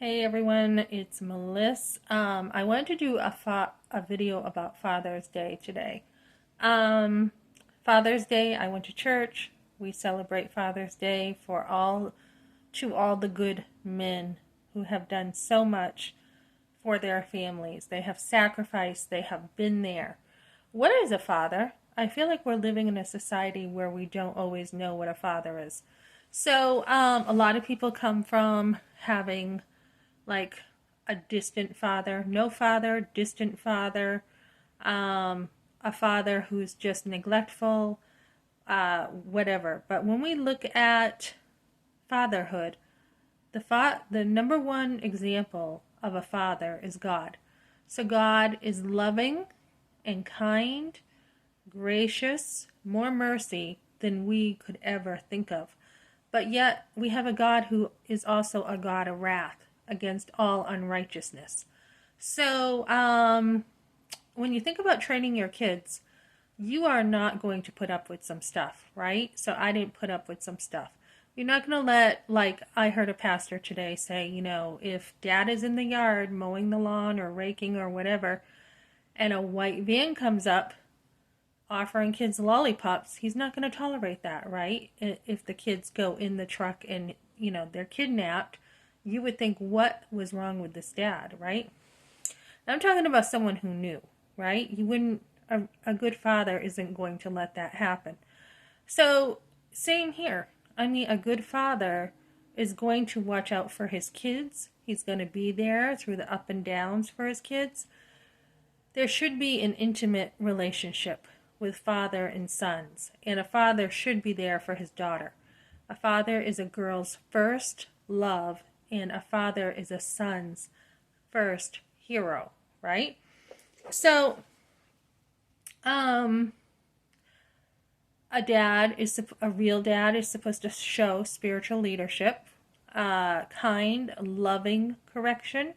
Hey everyone, it's Melissa. I wanted to do a video about Father's Day today. Um, Father's Day, I went to church. We celebrate Father's Day to all the good men who have done so much for their families. They have sacrificed, they have been there. What is a father? I feel like we're living in a society where we don't always know what a father is. A lot of people come from having like a distant father, no father, distant father, a father who's just neglectful, whatever. But when we look at fatherhood, the number one example of a father is God. So God is loving and kind, gracious, more mercy than we could ever think of. But yet we have a God who is also a God of wrath against all unrighteousness. So when you think about training your kids, you are not going to put up with some stuff, right? So I didn't put up with some stuff. You're not going to let, like I heard a pastor today say, if dad is in the yard mowing the lawn or raking or whatever, and a white van comes up offering kids lollipops, he's not going to tolerate that, right? If the kids go in the truck and, they're kidnapped, you would think, what was wrong with this dad, right? I'm talking about someone who knew, right? You wouldn't, a good father isn't going to let that happen. So, same here. I mean, a good father is going to watch out for his kids. He's going to be there through the up and downs for his kids. There should be an intimate relationship with father and sons, and a father should be there for his daughter. A father is a girl's first love, and a father is a son's first hero, right? So, a real dad is supposed to show spiritual leadership, kind, loving correction,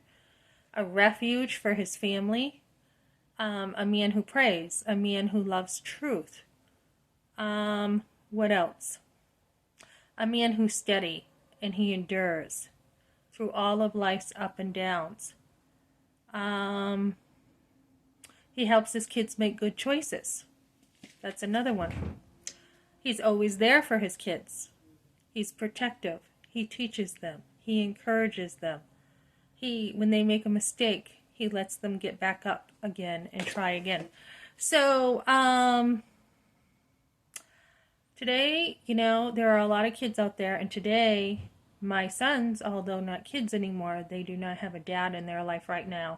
a refuge for his family, a man who prays, a man who loves truth. What else? A man who's steady and he endures through all of life's up and downs. He helps his kids make good choices. That's another one. He's always there for his kids. He's protective. He teaches them. He encourages them. When they make a mistake, he lets them get back up again and try again. So, today, there are a lot of kids out there, and today, my sons, although not kids anymore, they do not have a dad in their life right now.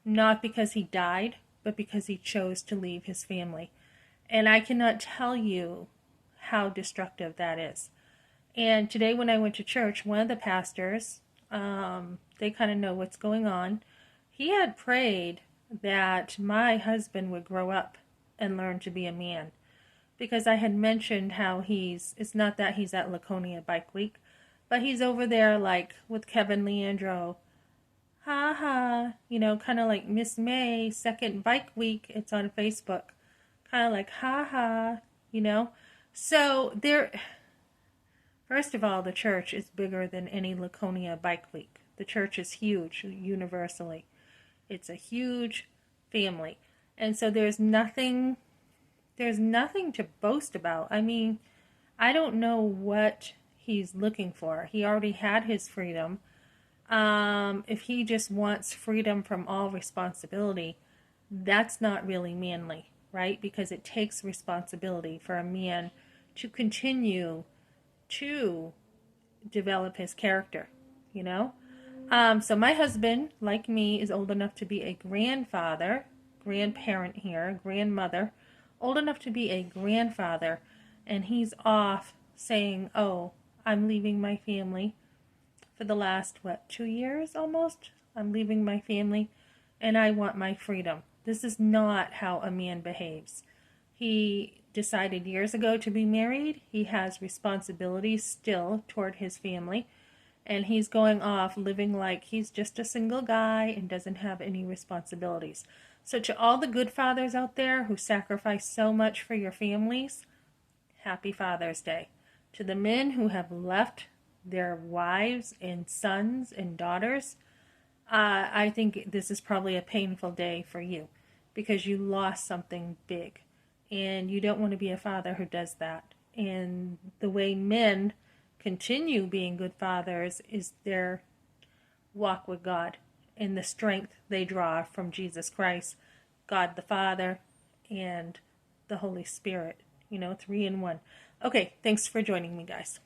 Not because he died, but because he chose to leave his family. And I cannot tell you how destructive that is. And today when I went to church, one of the pastors, they kind of know what's going on. He had prayed that my husband would grow up and learn to be a man. Because I had mentioned how it's not that he's at Laconia Bike Week, but he's over there like with Kevin Leandro. Ha ha, kind of like Miss May, second bike week, it's on Facebook. Kind of like ha ha. So first of all, the church is bigger than any Laconia Bike Week. The church is huge universally. It's a huge family. And so there's nothing to boast about. I mean, I don't know what he's looking for. He already had his freedom. If he just wants freedom from all responsibility, that's not really manly, right? Because it takes responsibility for a man to continue to develop his character, So my husband, like me, is old enough to be a grandparent here, grandmother, old enough to be a grandfather, and he's off saying, oh, I'm leaving my family for the last, 2 years almost? I'm leaving my family, and I want my freedom. This is not how a man behaves. He decided years ago to be married. He has responsibilities still toward his family, and he's going off living like he's just a single guy and doesn't have any responsibilities. So to all the good fathers out there who sacrifice so much for your families, happy Father's Day. To the men who have left their wives and sons and daughters, I think this is probably a painful day for you because you lost something big. And you don't want to be a father who does that. And the way men continue being good fathers is their walk with God and the strength they draw from Jesus Christ, God the Father, and the Holy Spirit. You know, 3 in 1. Okay, thanks for joining me, guys.